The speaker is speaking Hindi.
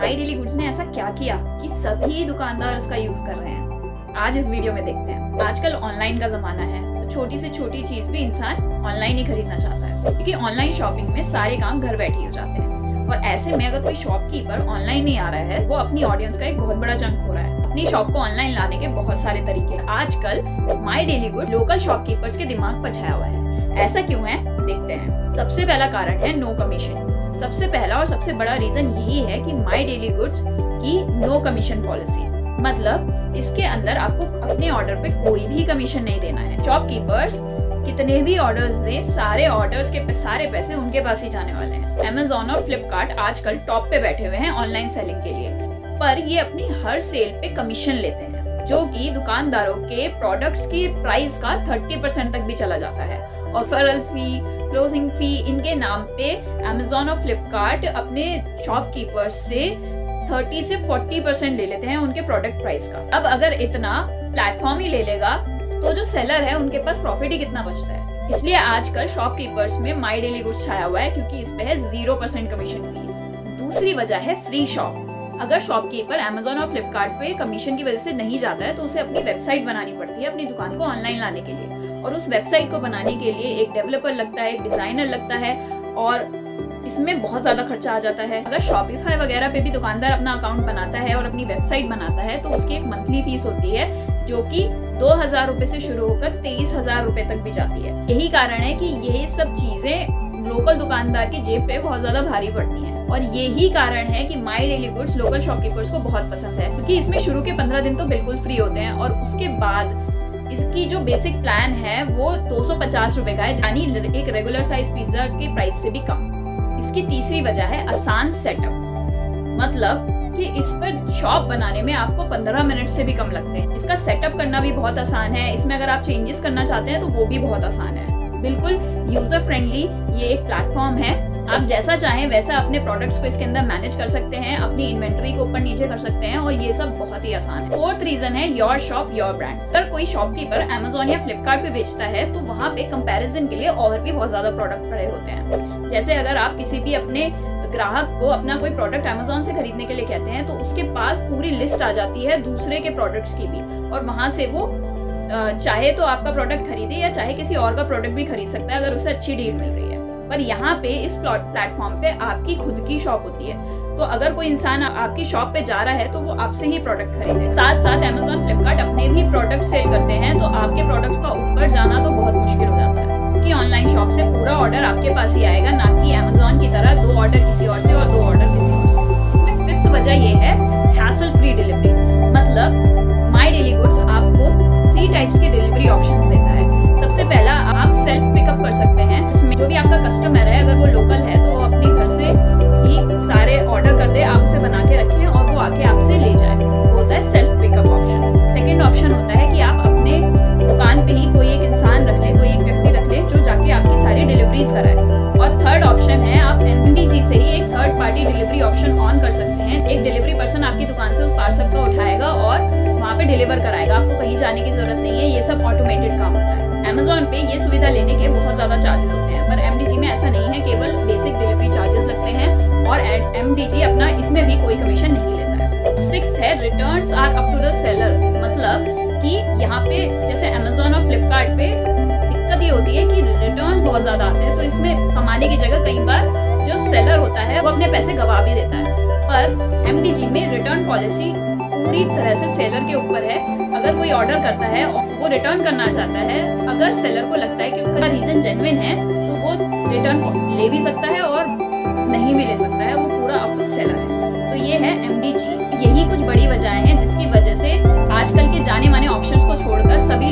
माई डेली गुड्स ने ऐसा क्या किया कि सभी दुकानदार इसका यूज कर रहे हैं, आज इस वीडियो में देखते हैं। आजकल ऑनलाइन का जमाना है, तो छोटी से छोटी चीज भी इंसान ऑनलाइन ही खरीदना चाहता है, क्योंकि ऑनलाइन शॉपिंग में सारे काम घर बैठे हो जाते हैं। और ऐसे में अगर कोई शॉपकीपर ऑनलाइन नहीं आ रहा है, वो अपनी ऑडियंस का एक बहुत बड़ा चंक हो रहा है। अपनी शॉप को ऑनलाइन लाने के बहुत सारे तरीके हैं। आजकल my daily good local shopkeepers के दिमाग पर छाया हुआ है। ऐसा क्यों है, देखते हैं। सबसे पहला कारण है नो कमीशन। सबसे पहला और सबसे बड़ा रीजन यही है कि माई डेली गुड्स की नो कमीशन पॉलिसी, मतलब इसके अंदर आपको अपने ऑर्डर पे कोई भी कमीशन नहीं देना है। शॉपकीपर्स कितने भी ऑर्डर्स दें, सारे ऑर्डर्स के सारे पैसे उनके पास ही जाने वाले हैं। Amazon और Flipkart आजकल टॉप पे बैठे हुए हैं ऑनलाइन सेलिंग के लिए, पर ये अपनी हर सेल पे कमीशन लेते हैं, जो कि दुकानदारों के प्रोडक्ट्स की प्राइस का 30% तक भी चला जाता है। और रेफरल फी, क्लोजिंग फी, इनके नाम पे Amazon और Flipkart अपने शॉपकीपर्स से 30 से 40% ले लेते हैं उनके प्रोडक्ट प्राइस का। अब अगर इतना प्लेटफॉर्म ही ले लेगा तो जो सेलर है उनके पास प्रॉफिट ही कितना बचता है। इसलिए आजकल शॉपकीपर्स में माई डेली गुड्स छाया हुआ है, क्योंकि इस पे है 0% कमीशन फीस। दूसरी वजह है फ्री शॉप। अगर शॉपकीपर Amazon और Flipkart पे कमीशन की वजह से नहीं जाता है, तो उसे अपनी वेबसाइट बनानी पड़ती है अपनी दुकान को ऑनलाइन लाने के लिए। और उस वेबसाइट को बनाने के लिए एक डेवलपर लगता है, एक डिजाइनर लगता है, और इसमें बहुत ज्यादा खर्चा आ जाता है। अगर शॉपिफाई वगैरह पे भी दुकानदार अपना अकाउंट बनाता है और अपनी वेबसाइट बनाता है, तो उसकी एक मंथली फीस होती है, जो कि 2000 रुपए से शुरू होकर 23,000 रुपए तक भी जाती है। यही कारण है कि ये सब चीजें लोकल दुकानदार की जेब पे बहुत ज्यादा भारी पड़ती हैं। और यही कारण है कि my daily goods local shopkeepers को बहुत पसंद है, क्योंकि इसमें शुरू के 15 दिन तो बिल्कुल फ्री होते हैं, और उसके बाद इसकी जो बेसिक प्लान है वो 250 रुपए का है, यानी एक रेगुलर साइज पिज्जा के प्राइस से भी कम। इसकी तीसरी वजह है आसान सेटअप, मतलब कि इस पर शॉप बनाने में आपको 15 मिनट से भी कम लगते हैं। इसका सेटअप करना भी बहुत आसान है। इसमें अगर आप चेंजेस करना चाहते हैं तो वो भी बहुत आसान है। बिल्कुल यूजर फ्रेंडली ये एक प्लेटफॉर्म है। आप जैसा चाहें वैसा अपने प्रोडक्ट्स को इसके अंदर मैनेज कर सकते हैं, अपनी इन्वेंटरी को ऊपर नीचे कर सकते हैं, और ये सब बहुत ही आसान है। फोर्थ रीजन है योर शॉप योर ब्रांड। अगर कोई शॉपकीपर Amazon या Flipkart पे बेचता है, तो वहाँ पे कंपैरिजन के लिए और भी बहुत ज्यादा प्रोडक्ट पड़े होते हैं। जैसे अगर आप किसी भी अपने ग्राहक को अपना कोई प्रोडक्ट Amazon से खरीदने के लिए कहते हैं, तो उसके पास पूरी लिस्ट आ जाती है दूसरे के प्रोडक्ट्स की भी, और वहां से वो चाहे तो आपका प्रोडक्ट खरीदे या चाहे किसी और का प्रोडक्ट भी खरीद सकता है, अगर उसे अच्छी डील मिल रही है। पर यहाँ पे इस प्लेटफॉर्म पे आपकी खुद की शॉप होती है, तो अगर कोई इंसान आपकी शॉप पे जा रहा है तो वो आपसे ही प्रोडक्ट खरीदेगा। साथ साथ Amazon Flipkart अपने भी प्रोडक्ट सेल करते हैं, तो आपके प्रोडक्ट्स का ऊपर जाना तो बहुत मुश्किल हो जाता है, कि ऑनलाइन शॉप से पूरा ऑर्डर आपके पास ही आएगा, ना कि Amazon की तरह 2 ऑर्डर किसी और से और 2 ऑर्डर किसी और से। इसमें फिफ्थ वजह ये है हैसल फ्री डिलीवरी, मतलब माई डेली गुड्स आपको 3 टाइप्स के डिलीवरी ऑप्शन देता है। सबसे पहला, आप सेल्फ पिकअप कर सकते हैं। इसमें जो भी आपका कस्टमर है, अगर वो लोकल है तो वो अपने घर से ही सारे ऑर्डर कर दे, आप उसे बना के रखें और वो आके आपसे ले जाए, वो होता है self pickup option. Second option होता है कि आप अपने दुकान पे ही कोई एक इंसान रख लें, कोई एक व्यक्ति रख लें जो जाके आपकी सारी डिलीवरीज कराए। और थर्ड ऑप्शन है, आप MDG से ही एक third party delivery option on कर सकते हैं। एक डिलीवरी पर्सन आपकी दुकान से उस पार्सल को उठाएगा और वहाँ पे डिलीवर कराएगा, आपको कहीं जाने की जरूरत नहीं है। ये सब ऑटोमेटेड काम होता है। Amazon पे ये सुविधा लेने के बहुत ज्यादा चार्जेस होते हैं, पर MDG में ऐसा नहीं है, केवल बेसिक डिलीवरी चार्जेस लगते हैं, और MDG अपना इसमें भी कोई कमीशन नहीं लेता है। सिक्स्थ है returns are up to the seller, मतलब कि यहाँ पे जैसे Amazon और Flipkart पे दिक्कत ये होती है कि रिटर्न्स बहुत ज्यादा आते हैं, तो इसमें कमाने की जगह कई बार जो सेलर होता है वो अपने पैसे गवा भी देता है। पर MDG में रिटर्न पॉलिसी पूरी तरह से सेलर के ऊपर है। अगर कोई ऑर्डर करता है और वो रिटर्न करना चाहता है, अगर सेलर को लगता है कि उसका रीजन जेन्युइन है, तो वो रिटर्न ले भी सकता है और नहीं भी ले सकता है, वो पूरा अप टू सेलर है। तो ये है MDG। यही कुछ बड़ी वजह हैं जिसकी वजह से आजकल के जाने माने ऑप्शंस को छोड़कर सभी